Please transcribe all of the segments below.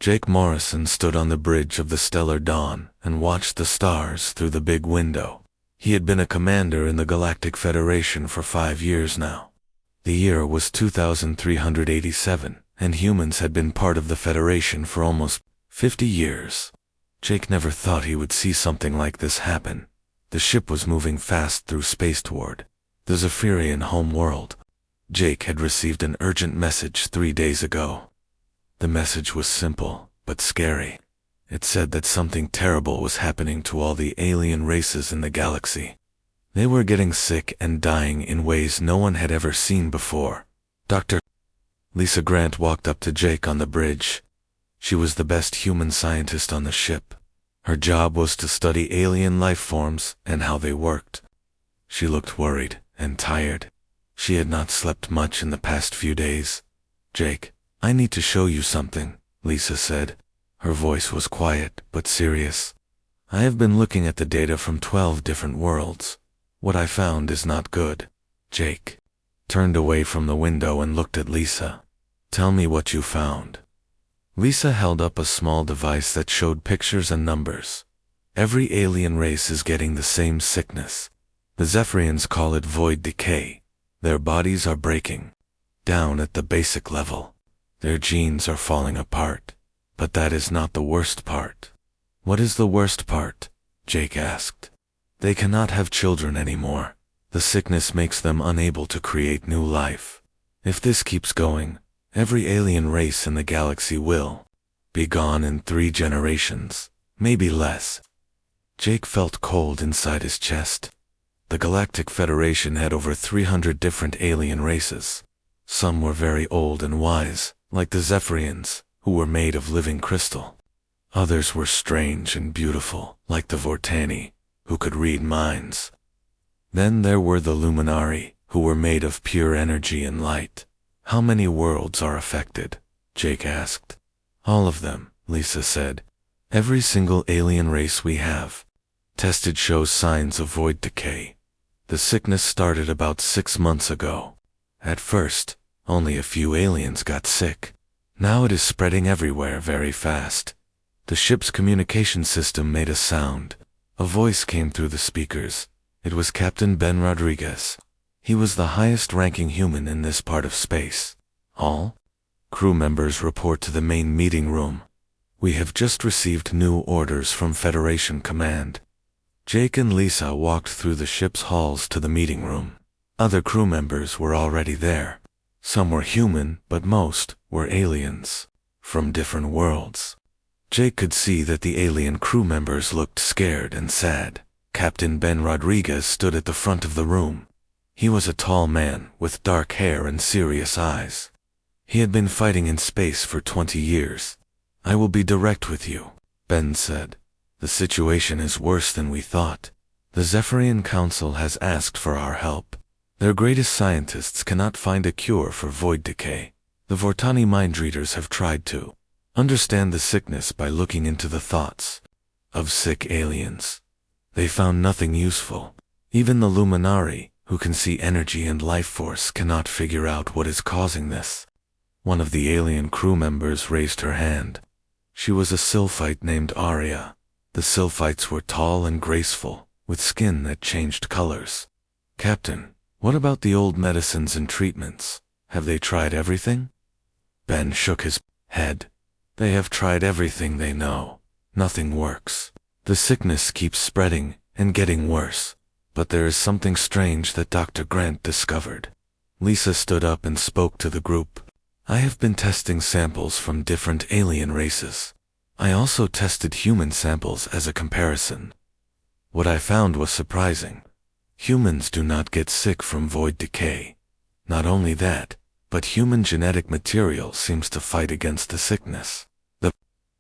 Jake Morrison stood on the bridge of the stellar dawn and watched the stars through the big window. He had been a commander in the Galactic Federation for 5 years now. The year was 2387, and humans had been part of the Federation for almost 50 years. Jake never thought he would see something like this happen. The ship was moving fast through space toward the Zephyrian home world. Jake had received an urgent message 3 days ago. The message was simple, but scary. It said that something terrible was happening to all the alien races in the galaxy. They were getting sick and dying in ways no one had ever seen before. Dr. Lisa Grant walked up to Jake on the bridge. She was the best human scientist on the ship. Her job was to study alien life forms and how they worked. She looked worried and tired. She had not slept much in the past few days. "Jake, I need to show you something," Lisa said. Her voice was quiet but serious. "I have been looking at the data from 12 different worlds. What I found is not good." Jake turned away from the window and looked at Lisa. "Tell me what you found." Lisa held up a small device that showed pictures and numbers. "Every alien race is getting the same sickness. The Zephyrians call it void decay. Their bodies are breaking down at the basic level. Their genes are falling apart. But that is not the worst part." "What is the worst part?" Jake asked. "They cannot have children anymore. The sickness makes them unable to create new life. If this keeps going, every alien race in the galaxy will be gone in 3 generations, maybe less." Jake felt cold inside his chest. The Galactic Federation had over 300 different alien races. Some were very old and wise, like the Zephyrians, who were made of living crystal. Others were strange and beautiful, like the Vortani, who could read minds. Then there were the Luminari, who were made of pure energy and light. "How many worlds are affected?" Jake asked. "All of them," Lisa said. "Every single alien race we have tested shows signs of void decay. The sickness started about 6 months ago. At first, only a few aliens got sick. Now it is spreading everywhere very fast." The ship's communication system made a sound. A voice came through the speakers. It was Captain Ben Rodriguez. He was the highest-ranking human in this part of space. "All crew members report to the main meeting room. We have just received new orders from Federation Command." Jake and Lisa walked through the ship's halls to the meeting room. Other crew members were already there. Some were human, but most were aliens from different worlds. Jake could see that the alien crew members looked scared and sad. Captain Ben Rodriguez stood at the front of the room. He was a tall man with dark hair and serious eyes. He had been fighting in space for 20 years. "I will be direct with you," Ben said. "The situation is worse than we thought. The Zephyrian Council has asked for our help. Their greatest scientists cannot find a cure for void decay. The Vortani mind readers have tried to understand the sickness by looking into the thoughts of sick aliens. They found nothing useful. Even the Luminari, who can see energy and life force, cannot figure out what is causing this." One of the alien crew members raised her hand. She was a sylphite named Aria. The sylphites were tall and graceful, with skin that changed colors. "Captain, what about the old medicines and treatments? Have they tried everything?" Ben shook his head. "They have tried everything they know. Nothing works. The sickness keeps spreading and getting worse. But there is something strange that Dr. Grant discovered." Lisa stood up and spoke to the group. "I have been testing samples from different alien races. I also tested human samples as a comparison. What I found was surprising. Humans do not get sick from void decay. Not only that, but human genetic material seems to fight against the sickness." The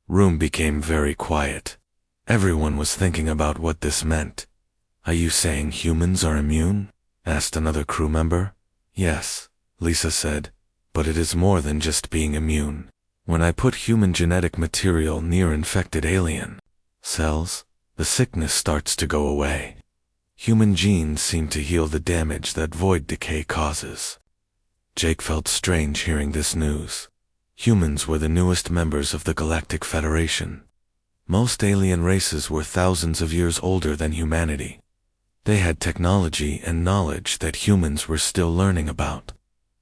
room became very quiet. Everyone was thinking about what this meant. "Are you saying humans are immune?" asked another crew member. "Yes," Lisa said, "but it is more than just being immune. When I put human genetic material near infected alien cells, the sickness starts to go away. Human genes seem to heal the damage that void decay causes." Jake felt strange hearing this news. Humans were the newest members of the Galactic Federation. Most alien races were thousands of years older than humanity. They had technology and knowledge that humans were still learning about.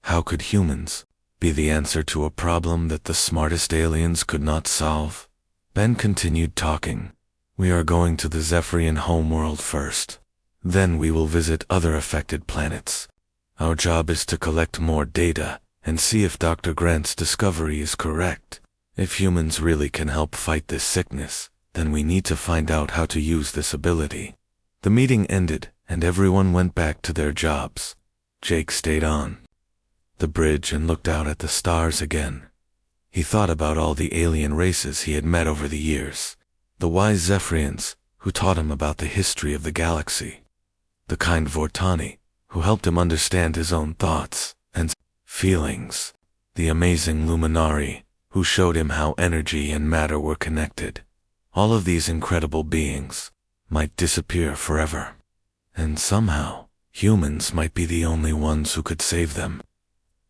How could humans be the answer to a problem that the smartest aliens could not solve? Ben continued talking. We are going to the Zephyrian homeworld first. Then we will visit other affected planets. Our job is to collect more data and see if Dr. Grant's discovery is correct. If humans really can help fight this sickness, then we need to find out how to use this ability. The meeting ended, and everyone went back to their jobs. Jake stayed on the bridge and looked out at the stars again. He thought about all the alien races he had met over the years. The wise Zephyrians, who taught him about the history of the galaxy. The kind Vortani, who helped him understand his own thoughts and feelings. The amazing Luminari, who showed him how energy and matter were connected. All of these incredible beings might disappear forever. And somehow, humans might be the only ones who could save them.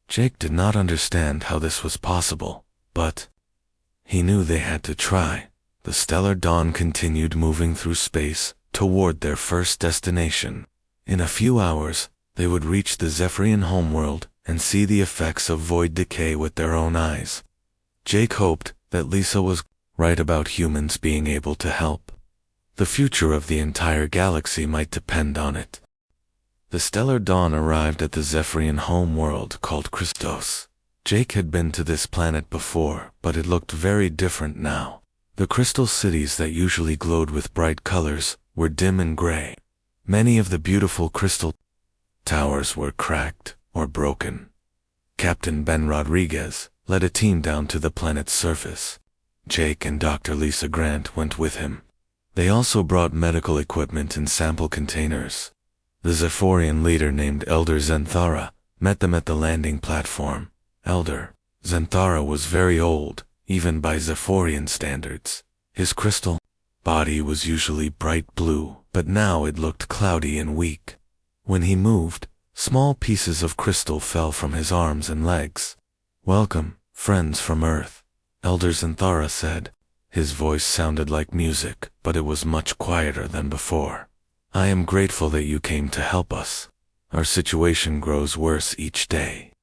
Jake did not understand how this was possible, but he knew they had to try. The stellar dawn continued moving through space toward their first destination. In a few hours, they would reach the Zephyrian homeworld and see the effects of void decay with their own eyes. Jake hoped that Lisa was right about humans being able to help. The future of the entire galaxy might depend on it. The stellar dawn arrived at the Zephyrian homeworld called Christos. Jake had been to this planet before, but it looked very different now. The crystal cities that usually glowed with bright colors were dim and gray. Many of the beautiful crystal towers were cracked or broken. Captain Ben Rodriguez led a team down to the planet's surface. Jake and Dr. Lisa Grant went with him. They also brought medical equipment in sample containers. The Zephyrian leader named Elder Zenthara met them at the landing platform. Elder Zenthara was very old, even by Zephyrian standards. His crystal body was usually bright blue, but now it looked cloudy and weak. When he moved, small pieces of crystal fell from his arms and legs. "Welcome, friends from Earth," Elder Zenthara said. His voice sounded like music, but it was much quieter than before. "I am grateful that you came to help us. Our situation grows worse each day."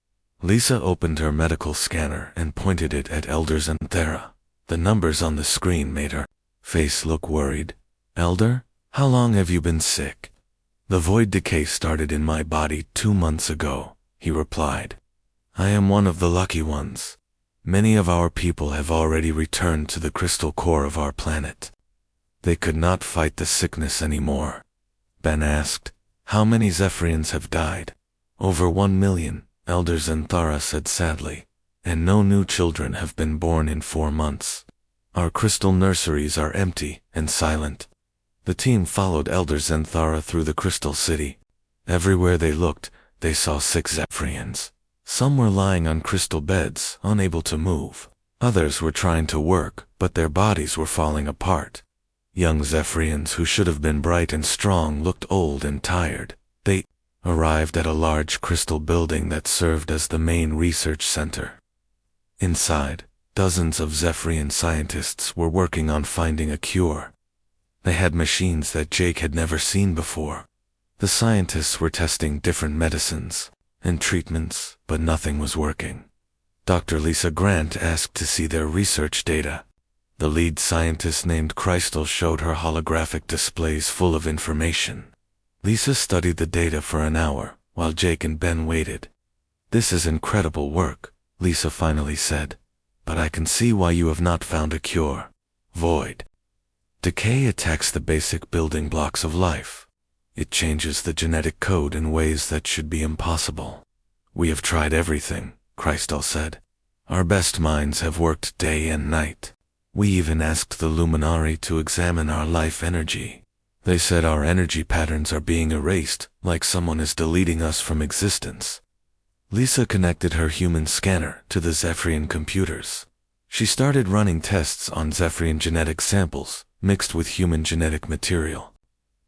Lisa opened her medical scanner and pointed it at Elder Zenthara. The numbers on the screen made her face look worried. "Elder, how long have you been sick?" "The void decay started in my body 2 months ago," he replied. "I am one of the lucky ones. Many of our people have already returned to the crystal core of our planet. They could not fight the sickness anymore." Ben asked, "How many Zephyrians have died?" "Over 1 million, Elder Zenthara said sadly, "and no new children have been born in 4 months. Our crystal nurseries are empty and silent." The team followed Elder Zenthara through the crystal city. Everywhere they looked, they saw 6 Zephyrians. Some were lying on crystal beds, unable to move. Others were trying to work, but their bodies were falling apart. Young Zephyrians who should have been bright and strong looked old and tired. They arrived at a large crystal building that served as the main research center. Inside, dozens of Zephyrian scientists were working on finding a cure. They had machines that Jake had never seen before. The scientists were testing different medicines and treatments, but nothing was working. Dr. Lisa Grant asked to see their research data. The lead scientist named Crystal showed her holographic displays full of information. Lisa studied the data for an hour, while Jake and Ben waited. "This is incredible work," Lisa finally said. "But I can see why you have not found a cure. Void decay attacks the basic building blocks of life. It changes the genetic code in ways that should be impossible. We have tried everything," Crystal said. "Our best minds have worked day and night. We even asked the Luminari to examine our life energy. They said our energy patterns are being erased, like someone is deleting us from existence." Lisa connected her human scanner to the Zephyrian computers. She started running tests on Zephyrian genetic samples, mixed with human genetic material.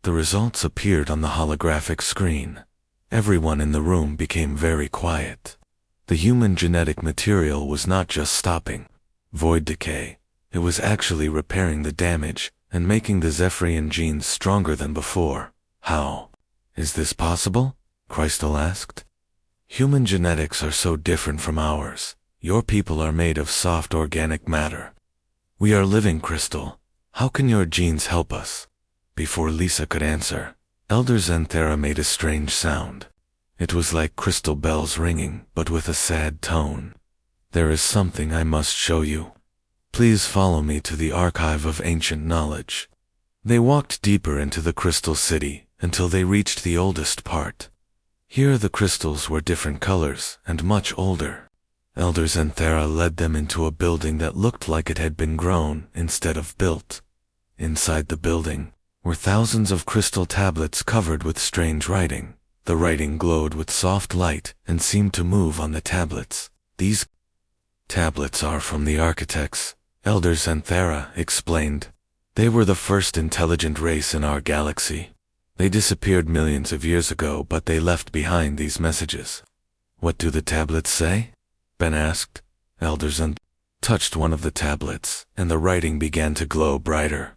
The results appeared on the holographic screen. Everyone in the room became very quiet. The human genetic material was not just stopping void decay, it was actually repairing the damage and making the Zephyrian genes stronger than before. How is this possible? Crystal asked. Human genetics are so different from ours. Your people are made of soft organic matter. We are living, Crystal. How can your genes help us? Before Lisa could answer, Elder Zenthera made a strange sound. It was like crystal bells ringing, but with a sad tone. There is something I must show you. Please follow me to the archive of ancient knowledge. They walked deeper into the crystal city until they reached the oldest part. Here the crystals were different colors and much older. Elder Zenthera led them into a building that looked like it had been grown instead of built. Inside the building were thousands of crystal tablets covered with strange writing. The writing glowed with soft light and seemed to move on the tablets. These tablets are from the architects, Elder Zenthera explained. They were the first intelligent race in our galaxy. They disappeared millions of years ago, but they left behind these messages. What do the tablets say? Ben asked. Elder Zenthera touched one of the tablets, and the writing began to glow brighter.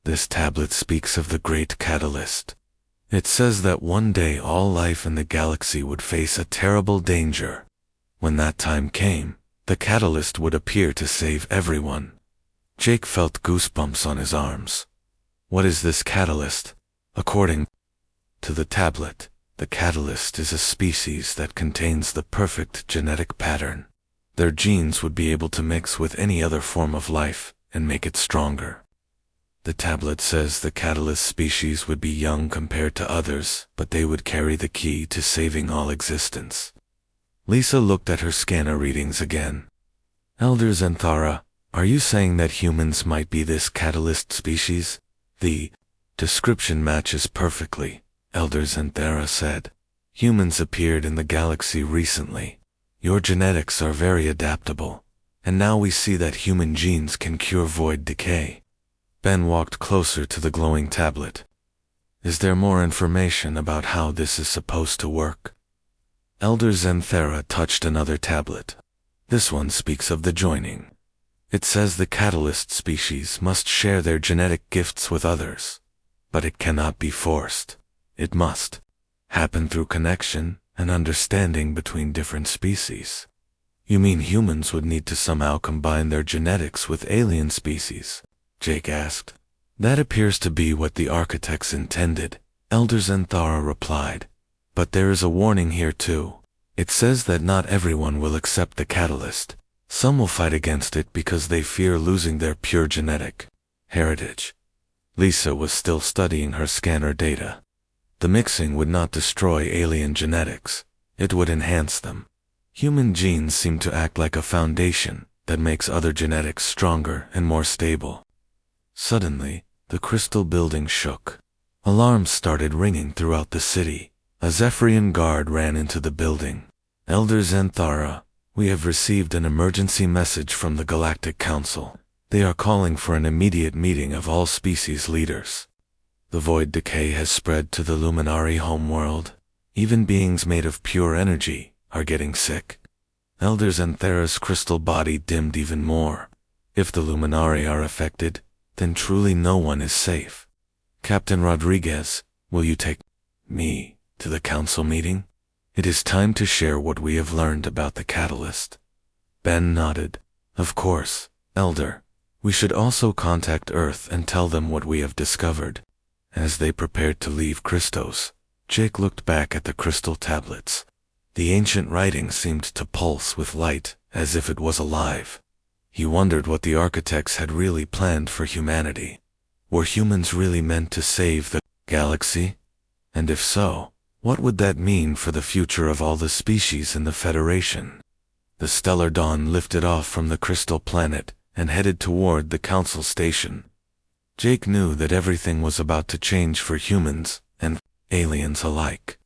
This tablet speaks of the great catalyst. It says that one day all life in the galaxy would face a terrible danger. When that time came, the catalyst would appear to save everyone. Jake felt goosebumps on his arms. What is this catalyst? According to the tablet, the catalyst is a species that contains the perfect genetic pattern. Their genes would be able to mix with any other form of life and make it stronger. The tablet says the catalyst species would be young compared to others, but they would carry the key to saving all existence. Lisa looked at her scanner readings again. Elder Zenthara, are you saying that humans might be this catalyst species? The description matches perfectly, Elder Zenthara said. Humans appeared in the galaxy recently. Your genetics are very adaptable, and now we see that human genes can cure void decay. Ben walked closer to the glowing tablet. Is there more information about how this is supposed to work? Elder Zenthera touched another tablet. This one speaks of the joining. It says the catalyst species must share their genetic gifts with others. But it cannot be forced. It must happen through connection and understanding between different species. You mean humans would need to somehow combine their genetics with alien species? Jake asked. That appears to be what the architects intended, Elder Zenthara replied. But there is a warning here too. It says that not everyone will accept the catalyst. Some will fight against it because they fear losing their pure genetic heritage. Lisa was still studying her scanner data. The mixing would not destroy alien genetics. It would enhance them. Human genes seem to act like a foundation that makes other genetics stronger and more stable. Suddenly, the crystal building shook. Alarms started ringing throughout the city. A Zephyrian guard ran into the building. Elder Zenthara, we have received an emergency message from the Galactic Council. They are calling for an immediate meeting of all species leaders. The void decay has spread to the Luminari homeworld. Even beings made of pure energy are getting sick. Elder Zenthera's crystal body dimmed even more. If the Luminari are affected, then truly no one is safe. Captain Rodriguez, will you take me to the council meeting? It is time to share what we have learned about the catalyst. Ben nodded. Of course, Elder. We should also contact Earth and tell them what we have discovered. As they prepared to leave Christos, Jake looked back at the crystal tablets. The ancient writing seemed to pulse with light, as if it was alive. He wondered what the architects had really planned for humanity. Were humans really meant to save the galaxy? And if so, what would that mean for the future of all the species in the Federation? The stellar dawn lifted off from the crystal planet and headed toward the council station. Jake knew that everything was about to change for humans and aliens alike.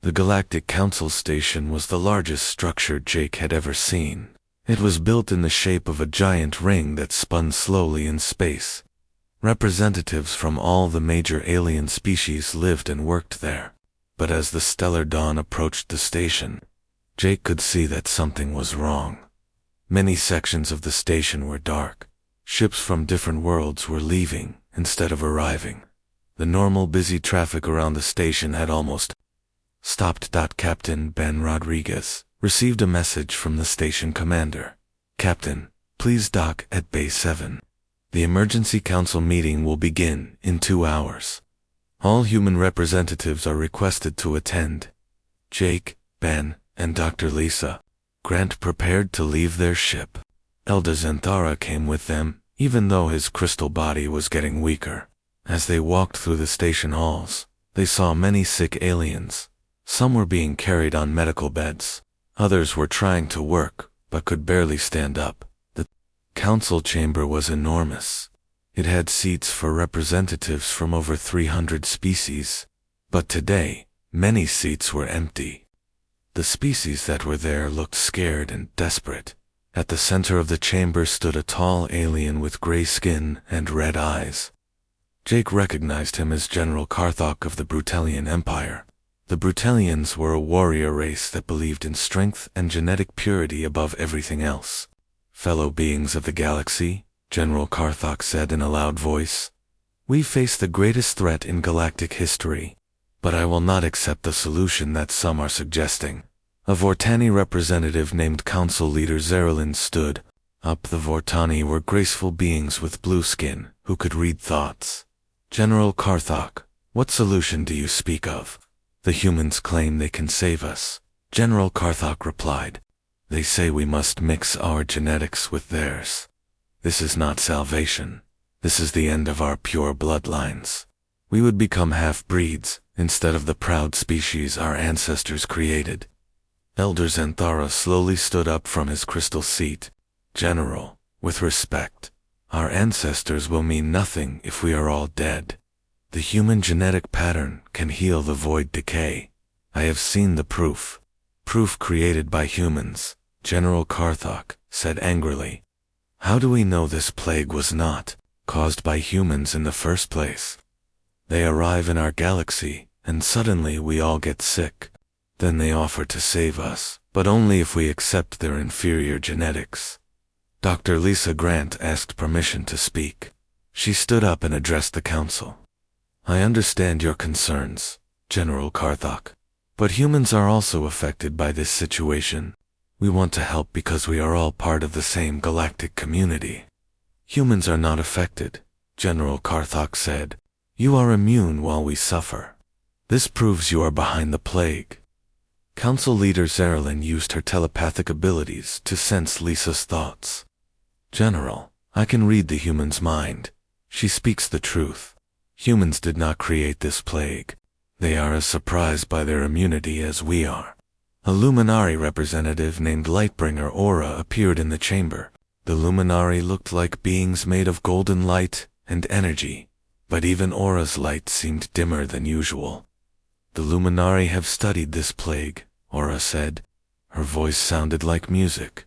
The Galactic Council Station was the largest structure Jake had ever seen. It was built in the shape of a giant ring that spun slowly in space. Representatives from all the major alien species lived and worked there. But as the stellar dawn approached the station, Jake could see that something was wrong. Many sections of the station were dark. Ships from different worlds were leaving instead of arriving. The normal busy traffic around the station had almost stopped. Captain Ben Rodriguez received a message from the station commander. Captain, please dock at Bay 7. The emergency council meeting will begin in 2 hours. All human representatives are requested to attend. Jake, Ben, and Dr. Lisa Grant prepared to leave their ship. Elder Xanthara came with them, even though his crystal body was getting weaker. As they walked through the station halls, they saw many sick aliens. Some were being carried on medical beds. Others were trying to work, but could barely stand up. The council chamber was enormous. It had seats for representatives from over 300 species. But today, many seats were empty. The species that were there looked scared and desperate. At the center of the chamber stood a tall alien with gray skin and red eyes. Jake recognized him as General Karthok of the Brutalian Empire. The Brutalians were a warrior race that believed in strength and genetic purity above everything else. Fellow beings of the galaxy, General Karthok said in a loud voice, we face the greatest threat in galactic history, but I will not accept the solution that some are suggesting. A Vortani representative named Council Leader Zerlin stood up. The Vortani were graceful beings with blue skin who could read thoughts. General Karthok, what solution do you speak of? The humans claim they can save us. General Karthok replied. They say we must mix our genetics with theirs. This is not salvation. This is the end of our pure bloodlines. We would become half-breeds instead of the proud species our ancestors created. Elder Xanthara slowly stood up from his crystal seat. General, with respect, our ancestors will mean nothing if we are all dead. The human genetic pattern can heal the void decay. I have seen the proof. Proof created by humans, General Karthok said angrily. How do we know this plague was not caused by humans in the first place? They arrive in our galaxy, and suddenly we all get sick. Then they offer to save us, but only if we accept their inferior genetics. Dr. Lisa Grant asked permission to speak. She stood up and addressed the council. I understand your concerns, General Karthok, but humans are also affected by this situation. We want to help because we are all part of the same galactic community. Humans are not affected, General Karthok said. You are immune while we suffer. This proves you are behind the plague. Council Leader Zerlin used her telepathic abilities to sense Lisa's thoughts. General, I can read the human's mind. She speaks the truth. Humans did not create this plague. They are as surprised by their immunity as we are. A Luminari representative named Lightbringer Aura appeared in the chamber. The Luminari looked like beings made of golden light and energy, but even Aura's light seemed dimmer than usual. The Luminari have studied this plague, Aura said. Her voice sounded like music.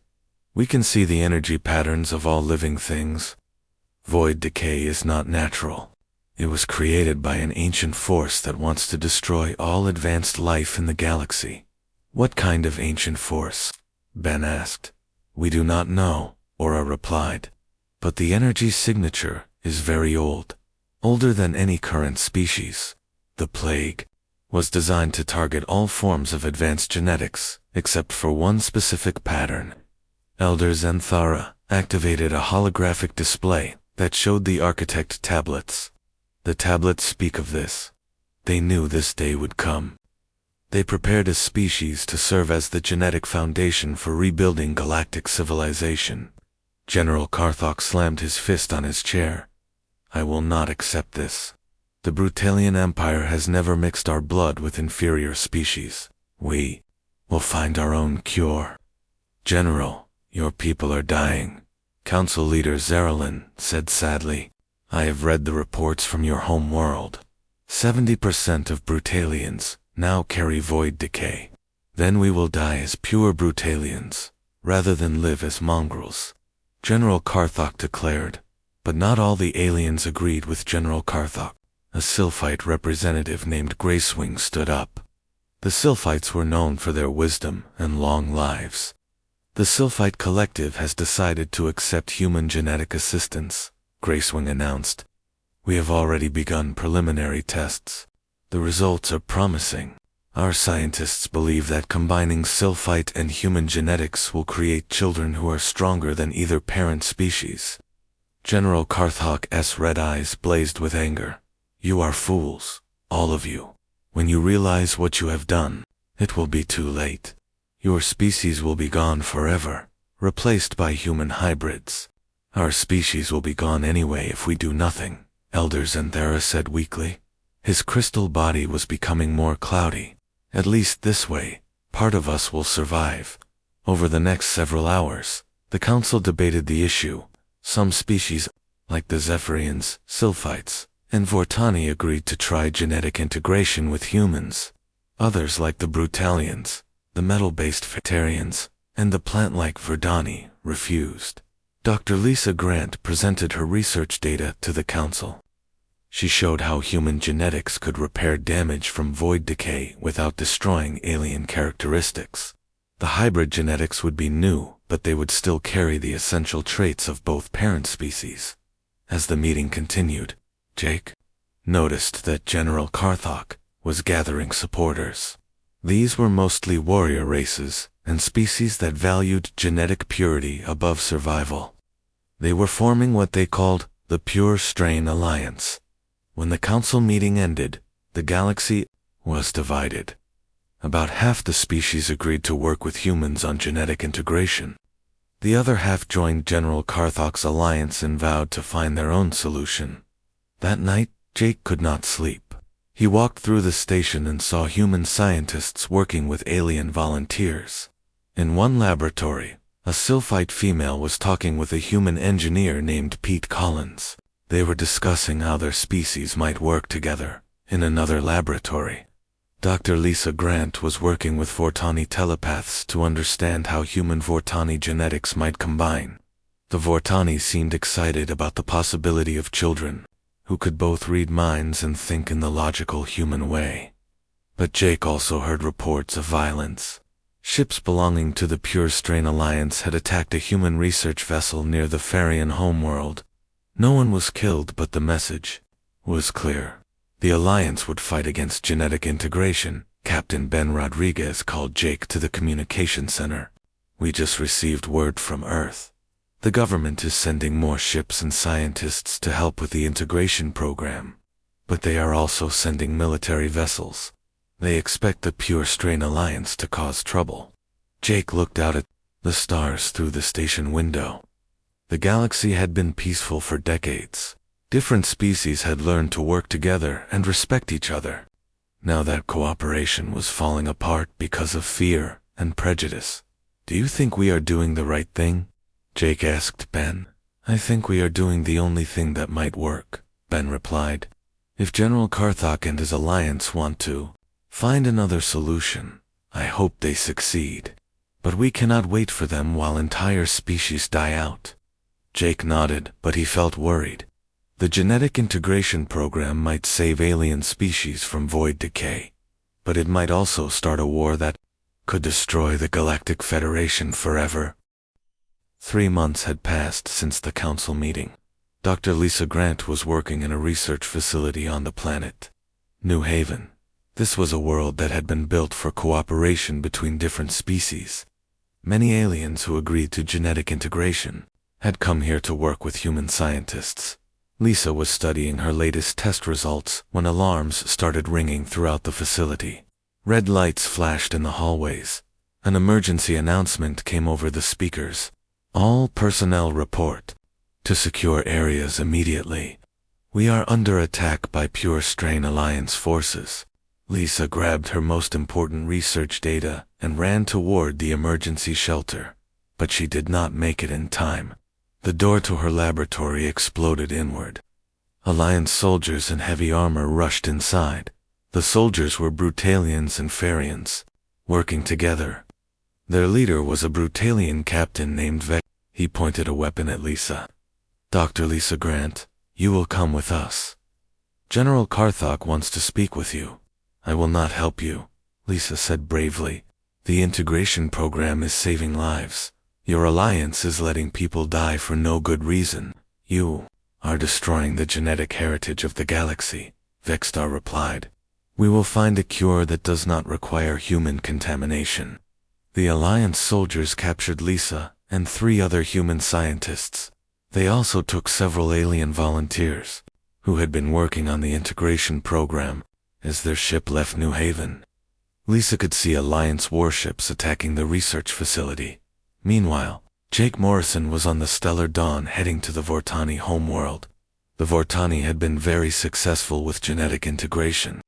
We can see the energy patterns of all living things. Void decay is not natural. It was created by an ancient force that wants to destroy all advanced life in the galaxy. What kind of ancient force? Ben asked. We do not know, Aura replied. But the energy signature is very old, older than any current species. The plague was designed to target all forms of advanced genetics, except for one specific pattern. Elder Xanthara activated a holographic display that showed the architect tablets. The tablets speak of this. They knew this day would come. They prepared a species to serve as the genetic foundation for rebuilding galactic civilization. General Karthok slammed his fist on his chair. I will not accept this. The Brutalian Empire has never mixed our blood with inferior species. We will find our own cure. General, your people are dying. Council Leader Zerlin said sadly. I have read the reports from your home world. 70% of Brutalians now carry void decay. Then we will die as pure Brutalians, rather than live as mongrels. General Karthok declared, but not all the aliens agreed with General Karthok. A Sylphite representative named Gracewing stood up. The Sylphites were known for their wisdom and long lives. The Sylphite Collective has decided to accept human genetic assistance, Gracewing announced. We have already begun preliminary tests. The results are promising. Our scientists believe that combining Sylphite and human genetics will create children who are stronger than either parent species. General Karthok's red eyes blazed with anger. You are fools, all of you. When you realize what you have done, it will be too late. Your species will be gone forever, replaced by human hybrids. Our species will be gone anyway if we do nothing, Elder Xanthera said weakly. His crystal body was becoming more cloudy. At least this way, part of us will survive. Over the next several hours, the council debated the issue. Some species, like the Zephyrians, Sylphites, and Vortani agreed to try genetic integration with humans. Others, like the Brutalians, the metal-based Phtarians, and the plant-like Verdani, refused. Dr. Lisa Grant presented her research data to the council. She showed how human genetics could repair damage from void decay without destroying alien characteristics. The hybrid genetics would be new, but they would still carry the essential traits of both parent species. As the meeting continued, Jake noticed that General Karthok was gathering supporters. These were mostly warrior races and species that valued genetic purity above survival. They were forming what they called the Pure Strain Alliance. When the council meeting ended, the galaxy was divided. About half the species agreed to work with humans on genetic integration. The other half joined General Karthok's alliance and vowed to find their own solution. That night, Jake could not sleep. He walked through the station and saw human scientists working with alien volunteers. In one laboratory, a Sylphite female was talking with a human engineer named Pete Collins. They were discussing how their species might work together. In another laboratory, Dr. Lisa Grant was working with Vortani telepaths to understand how human Vortani genetics might combine. The Vortani seemed excited about the possibility of children who could both read minds and think in the logical human way. But Jake also heard reports of violence. Ships belonging to the Pure Strain Alliance had attacked a human research vessel near the Farian homeworld. No one was killed, but the message was clear. The Alliance would fight against genetic integration. Captain Ben Rodriguez called Jake to the communication center. We just received word from Earth. The government is sending more ships and scientists to help with the integration program. But they are also sending military vessels. They expect the Pure Strain Alliance to cause trouble. Jake looked out at the stars through the station window. The galaxy had been peaceful for decades. Different species had learned to work together and respect each other. Now that cooperation was falling apart because of fear and prejudice. Do you think we are doing the right thing? Jake asked Ben. I think we are doing the only thing that might work, Ben replied. If General Karthok and his alliance want to find another solution, I hope they succeed. But we cannot wait for them while entire species die out. Jake nodded, but he felt worried. The genetic integration program might save alien species from void decay, but it might also start a war that could destroy the Galactic Federation forever. 3 months had passed since the council meeting. Dr. Lisa Grant was working in a research facility on the planet New Haven. This was a world that had been built for cooperation between different species. Many aliens who agreed to genetic integration had come here to work with human scientists. Lisa was studying her latest test results when alarms started ringing throughout the facility. Red lights flashed in the hallways. An emergency announcement came over the speakers. All personnel report to secure areas immediately. We are under attack by Pure Strain Alliance forces. Lisa grabbed her most important research data and ran toward the emergency shelter, but she did not make it in time. The door to her laboratory exploded inward. Alliance soldiers in heavy armor rushed inside. The soldiers were Brutalians and Farians, working together. Their leader was a Brutalian captain named Vec. He pointed a weapon at Lisa. Dr. Lisa Grant, you will come with us. General Karthok wants to speak with you. I will not help you. Lisa said bravely. The integration program is saving lives. Your alliance is letting people die for no good reason. You are destroying the genetic heritage of the galaxy, Vexstar replied. We will find a cure that does not require human contamination. The Alliance soldiers captured Lisa and 3 other human scientists. They also took several alien volunteers, who had been working on the integration program, as their ship left New Haven. Lisa could see Alliance warships attacking the research facility. Meanwhile, Jake Morrison was on the Stellar Dawn heading to the Vortani homeworld. The Vortani had been very successful with genetic integration.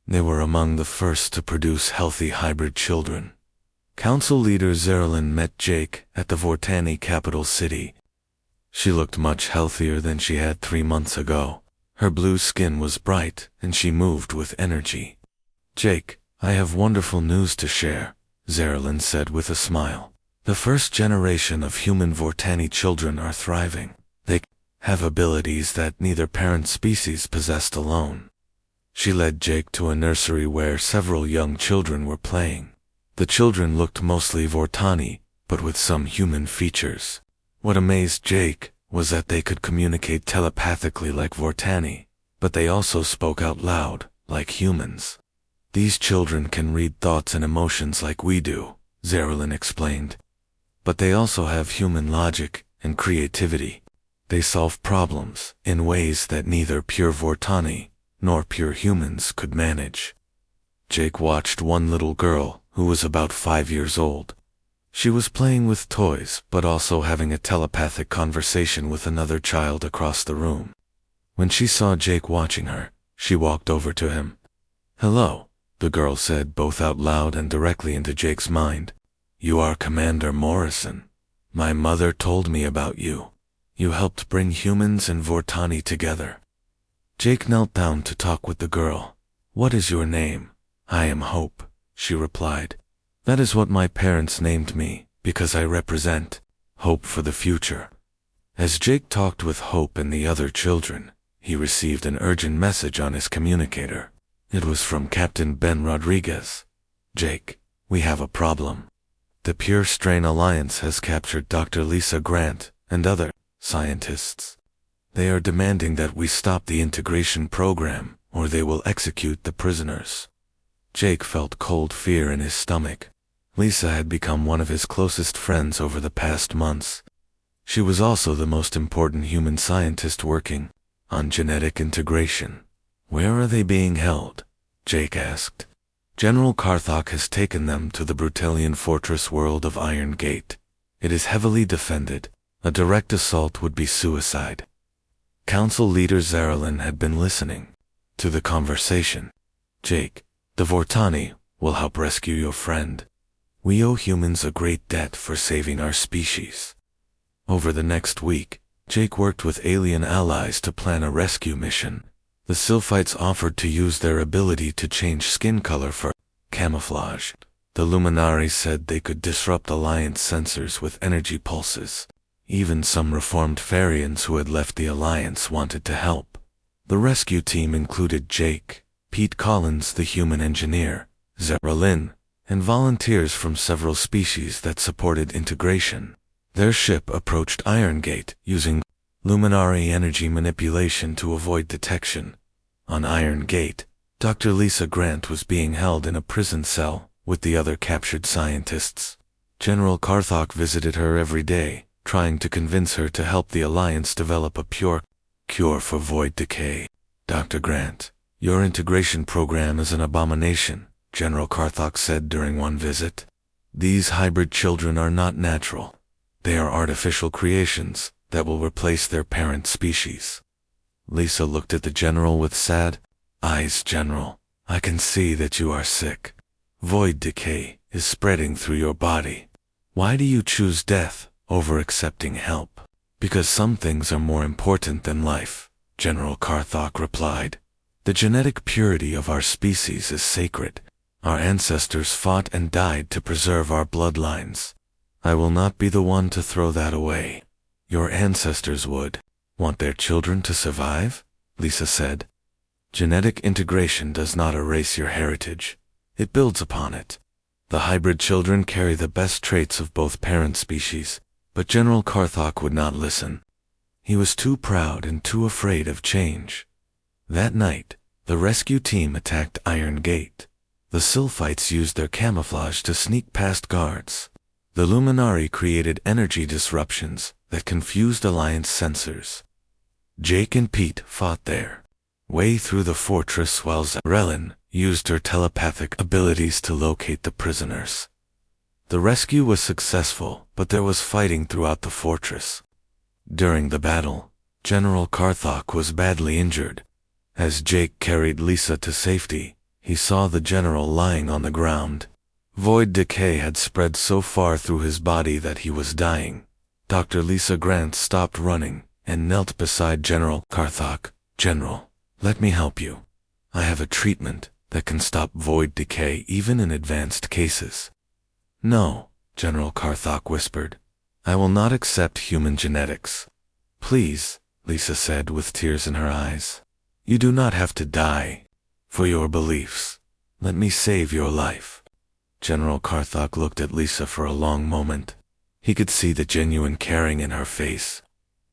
They were among the first to produce healthy hybrid children. Council leader Zerilyn met Jake at the Vortani capital city. She looked much healthier than she had 3 months ago. Her blue skin was bright, and she moved with energy. Jake, I have wonderful news to share, Zerilyn said with a smile. The first generation of human Vortani children are thriving. They have abilities that neither parent species possessed alone. She led Jake to a nursery where several young children were playing. The children looked mostly Vortani, but with some human features. What amazed Jake was that they could communicate telepathically like Vortani, but they also spoke out loud, like humans. These children can read thoughts and emotions like we do, Zerilyn explained. But they also have human logic and creativity. They solve problems in ways that neither pure Vortani nor pure humans could manage. Jake watched one little girl who was about 5 years old. She was playing with toys but also having a telepathic conversation with another child across the room. When she saw Jake watching her, she walked over to him. Hello, the girl said both out loud and directly into Jake's mind. You are Commander Morrison. My mother told me about you. You helped bring humans and Vortani together. Jake knelt down to talk with the girl. What is your name? I am Hope, she replied. That is what my parents named me, because I represent hope for the future. As Jake talked with Hope and the other children, he received an urgent message on his communicator. It was from Captain Ben Rodriguez. Jake, we have a problem. The Pure Strain Alliance has captured Dr. Lisa Grant and other scientists. They are demanding that we stop the integration program, or they will execute the prisoners. Jake felt cold fear in his stomach. Lisa had become one of his closest friends over the past months. She was also the most important human scientist working on genetic integration. Where are they being held? Jake asked. General Karthok has taken them to the Brutalian fortress world of Iron Gate. It is heavily defended. A direct assault would be suicide. Council leader Zerilyn had been listening to the conversation. Jake, the Vortani will help rescue your friend. We owe humans a great debt for saving our species. Over the next week, Jake worked with alien allies to plan a rescue mission. The Sylphites offered to use their ability to change skin color for camouflage. The Luminaries said they could disrupt Alliance sensors with energy pulses. Even some reformed Farians who had left the Alliance wanted to help. The rescue team included Jake, Pete Collins the human engineer, Zerilyn, and volunteers from several species that supported integration. Their ship approached Iron Gate using Luminary energy manipulation to avoid detection. On Iron Gate, Dr. Lisa Grant was being held in a prison cell with the other captured scientists. General Karthok visited her every day, trying to convince her to help the Alliance develop a pure cure for void decay. Dr. Grant, your integration program is an abomination, General Karthok said during one visit. These hybrid children are not natural. They are artificial creations that will replace their parent species. Lisa looked at the general with sad eyes. General, I can see that you are sick. Void decay is spreading through your body. Why do you choose death over accepting help? Because some things are more important than life, General Karthok replied. The genetic purity of our species is sacred. Our ancestors fought and died to preserve our bloodlines. I will not be the one to throw that away. Your ancestors would want their children to survive? Lisa said. Genetic integration does not erase your heritage. It builds upon it. The hybrid children carry the best traits of both parent species, but General Karthok would not listen. He was too proud and too afraid of change. That night, the rescue team attacked Iron Gate. The Sylphites used their camouflage to sneak past guards. The Luminari created energy disruptions that confused Alliance sensors. Jake and Pete fought their way through the fortress while Zarelin used her telepathic abilities to locate the prisoners. The rescue was successful, but there was fighting throughout the fortress. During the battle, General Karthok was badly injured. As Jake carried Lisa to safety, he saw the general lying on the ground. Void decay had spread so far through his body that he was dying. Dr. Lisa Grant stopped running and knelt beside General Karthok. "General, let me help you. I have a treatment that can stop void decay even in advanced cases." "No," General Karthok whispered. "I will not accept human genetics." "Please," Lisa said with tears in her eyes. "You do not have to die. For your beliefs, let me save your life." General Karthok looked at Lisa for a long moment. He could see the genuine caring in her face.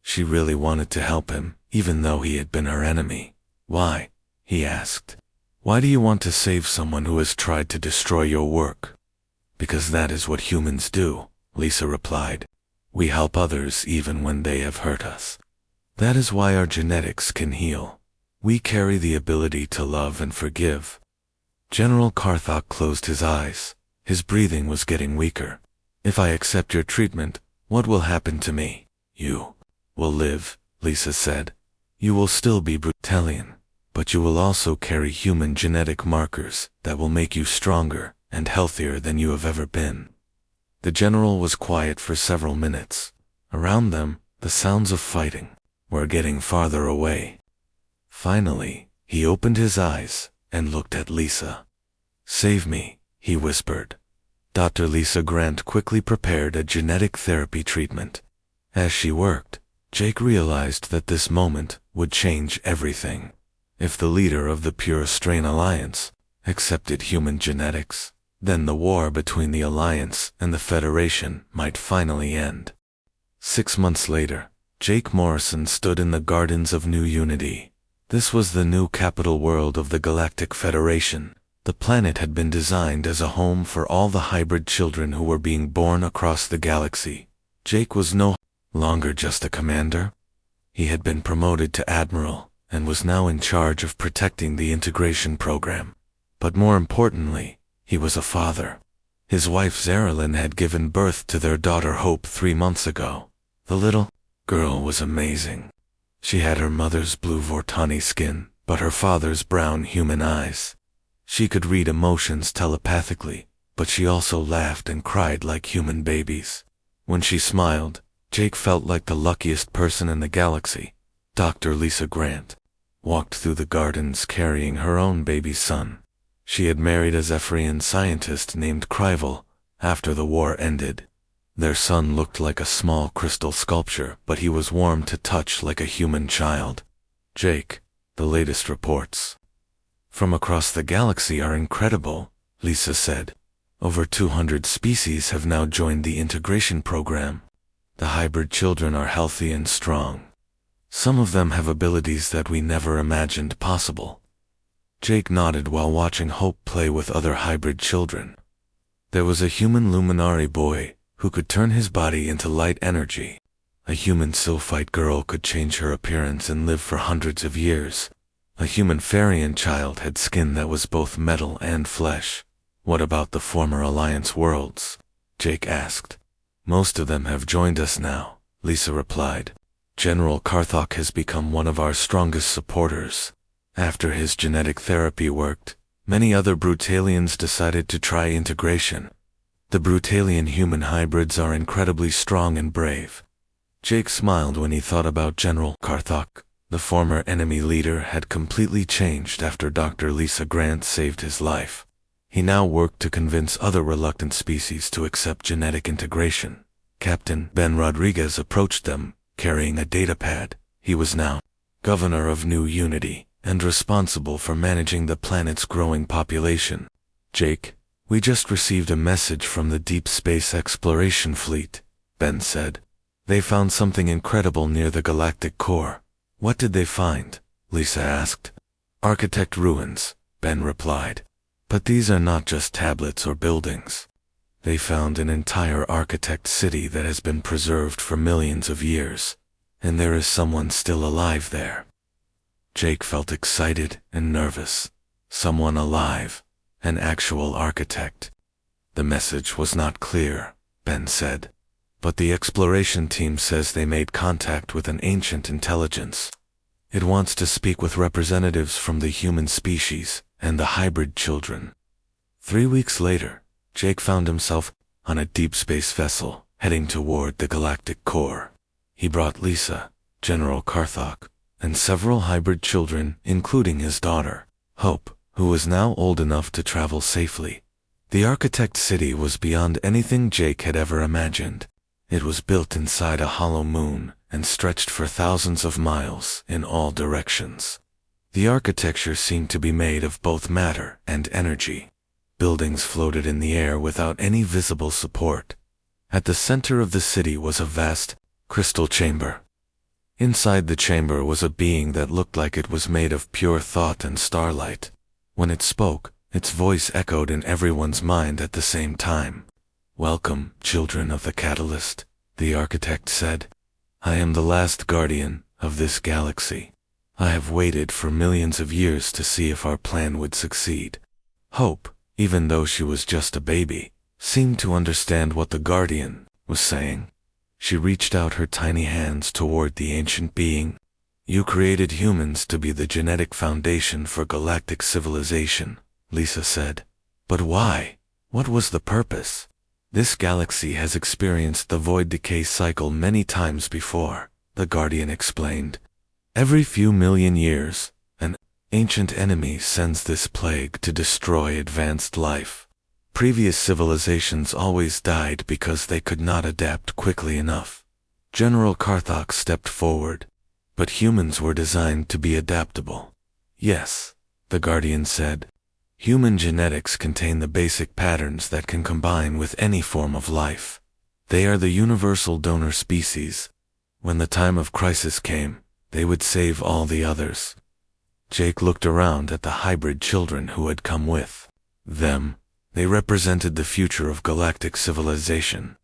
She really wanted to help him, even though he had been her enemy. "Why?" he asked. "Why do you want to save someone who has tried to destroy your work?" "Because that is what humans do," Lisa replied. "We help others even when they have hurt us. That is why our genetics can heal. We carry the ability to love and forgive." General Karthok closed his eyes. His breathing was getting weaker. "If I accept your treatment, what will happen to me?" "You will live," Lisa said. "You will still be Brutalian, but you will also carry human genetic markers that will make you stronger and healthier than you have ever been." The general was quiet for several minutes. Around them, the sounds of fighting were getting farther away. Finally, he opened his eyes and looked at Lisa. "Save me," he whispered. Dr. Lisa Grant quickly prepared a genetic therapy treatment. As she worked, Jake realized that this moment would change everything. If the leader of the Pure Strain Alliance accepted human genetics, then the war between the Alliance and the Federation might finally end. 6 months later, Jake Morrison stood in the Gardens of New Unity. This was the new capital world of the Galactic Federation. The planet had been designed as a home for all the hybrid children who were being born across the galaxy. Jake was no longer just a commander. He had been promoted to admiral and was now in charge of protecting the integration program. But more importantly, he was a father. His wife Zarelin had given birth to their daughter Hope 3 months ago. The little girl was amazing. She had her mother's blue Vortani skin, but her father's brown human eyes. She could read emotions telepathically, but she also laughed and cried like human babies. When she smiled, Jake felt like the luckiest person in the galaxy. Dr. Lisa Grant walked through the gardens carrying her own baby son. She had married a Zephyrian scientist named Kryval after the war ended. Their son looked like a small crystal sculpture, but he was warm to touch like a human child. "Jake, the latest reports from across the galaxy are incredible," Lisa said. "Over 200 species have now joined the integration program. The hybrid children are healthy and strong. Some of them have abilities that we never imagined possible." Jake nodded while watching Hope play with other hybrid children. There was a human Luminari boy who could turn his body into light energy. A human Sylphite girl could change her appearance and live for hundreds of years. A human Farian child had skin that was both metal and flesh. "What about the former Alliance worlds?" Jake asked. "Most of them have joined us now," Lisa replied. "General Karthok has become one of our strongest supporters. After his genetic therapy worked, many other Brutalians decided to try integration. The Brutalian human hybrids are incredibly strong and brave." Jake smiled when he thought about General Karthok. The former enemy leader had completely changed after Dr. Lisa Grant saved his life. He now worked to convince other reluctant species to accept genetic integration. Captain Ben Rodriguez approached them, carrying a datapad. He was now governor of New Unity and responsible for managing the planet's growing population. "Jake, we just received a message from the Deep Space Exploration Fleet," Ben said. "They found something incredible near the galactic core." "What did they find?" Lisa asked. "Architect ruins," Ben replied. "But these are not just tablets or buildings. They found an entire architect city that has been preserved for millions of years, and there is someone still alive there." Jake felt excited and nervous. Someone alive, an actual architect. "The message was not clear," Ben said, "but the exploration team says they made contact with an ancient intelligence. It wants to speak with representatives from the human species and the hybrid children." 3 weeks later, Jake found himself on a deep space vessel heading toward the galactic core. He brought Lisa, General Karthok, and several hybrid children, including his daughter, Hope, who was now old enough to travel safely. The architect city was beyond anything Jake had ever imagined. It was built inside a hollow moon and stretched for thousands of miles in all directions. The architecture seemed to be made of both matter and energy. Buildings floated in the air without any visible support. At the center of the city was a vast, crystal chamber. Inside the chamber was a being that looked like it was made of pure thought and starlight. When it spoke, its voice echoed in everyone's mind at the same time. "Welcome, children of the Catalyst," the architect said. "I am the last guardian of this galaxy. I have waited for millions of years to see if our plan would succeed." Hope, even though she was just a baby, seemed to understand what the guardian was saying. She reached out her tiny hands toward the ancient being. "You created humans to be the genetic foundation for galactic civilization," Lisa said. "But why? What was the purpose? This galaxy has experienced the void decay cycle many times before," the guardian explained. "Every few million years, an ancient enemy sends this plague to destroy advanced life. Previous civilizations always died because they could not adapt quickly enough." General Karthok stepped forward. "But humans were designed to be adaptable." "Yes," the guardian said. "Human genetics contain the basic patterns that can combine with any form of life. They are the universal donor species. When the time of crisis came, they would save all the others." Jake looked around at the hybrid children who had come with them. They represented the future of galactic civilization.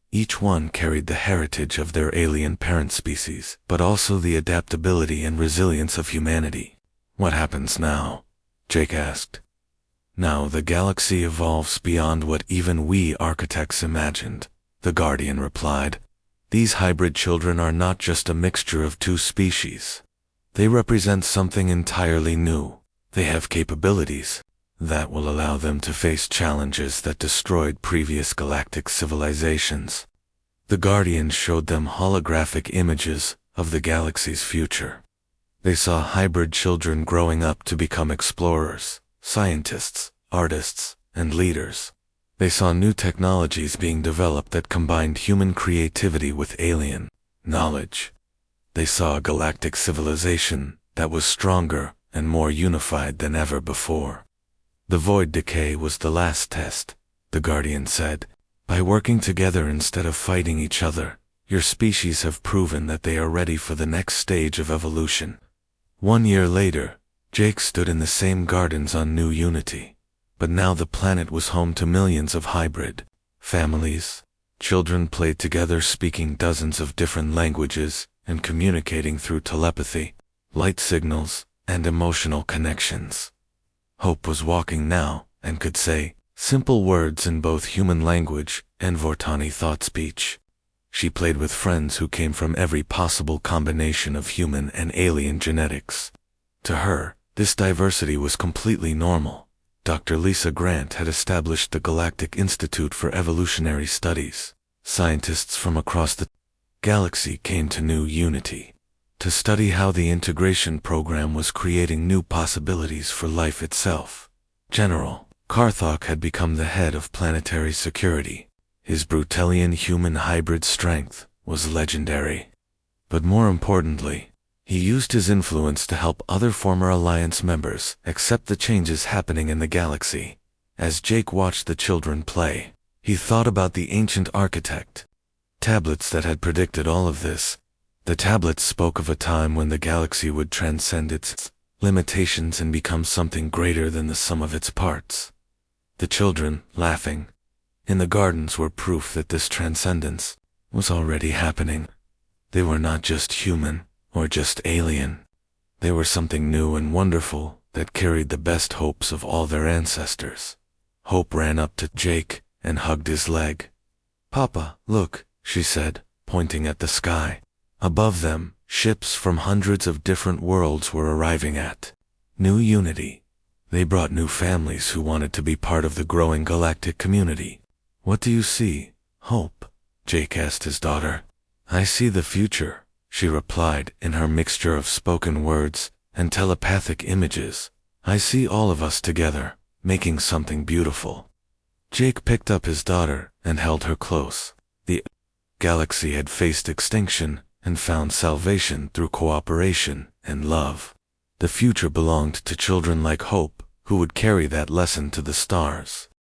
Each one carried the heritage of their alien parent species, but also the adaptability and resilience of humanity. "What happens now?" Jake asked. "Now the galaxy evolves beyond what even we architects imagined," the guardian replied. "These hybrid children are not just a mixture of two species. They represent something entirely new. They have capabilities that will allow them to face challenges that destroyed previous galactic civilizations." The Guardians showed them holographic images of the galaxy's future. They saw hybrid children growing up to become explorers, scientists, artists, and leaders. They saw new technologies being developed that combined human creativity with alien knowledge. They saw a galactic civilization that was stronger and more unified than ever before. "The void decay was the last test," the Guardian said. "By working together instead of fighting each other, your species have proven that they are ready for the next stage of evolution." 1 year later, Jake stood in the same gardens on New Unity. But now the planet was home to millions of hybrid families. Children played together, speaking dozens of different languages and communicating through telepathy, light signals, and emotional connections. Hope was walking now and could say simple words in both human language and Vortani thought speech. She played with friends who came from every possible combination of human and alien genetics. To her, this diversity was completely normal. Dr. Lisa Grant had established the Galactic Institute for Evolutionary Studies. Scientists from across the galaxy came to New Unity to study how the integration program was creating new possibilities for life itself. General Karthok had become the head of planetary security. His Brutalian human hybrid strength was legendary. But more importantly, he used his influence to help other former Alliance members accept the changes happening in the galaxy. As Jake watched the children play, he thought about the ancient architect. Tablets that had predicted all of this. The tablets spoke of a time when the galaxy would transcend its limitations and become something greater than the sum of its parts. The children, laughing, in the gardens were proof that this transcendence was already happening. They were not just human or just alien. They were something new and wonderful that carried the best hopes of all their ancestors. Hope ran up to Jake and hugged his leg. "Papa, look," she said, pointing at the sky. Above them, ships from hundreds of different worlds were arriving at New Unity. They brought new families who wanted to be part of the growing galactic community. "What do you see, Hope?" Jake asked his daughter. "I see the future," she replied in her mixture of spoken words and telepathic images. "I see all of us together, making something beautiful." Jake picked up his daughter and held her close. The galaxy had faced extinction and found salvation through cooperation and love. The future belonged to children like Hope, who would carry that lesson to the stars.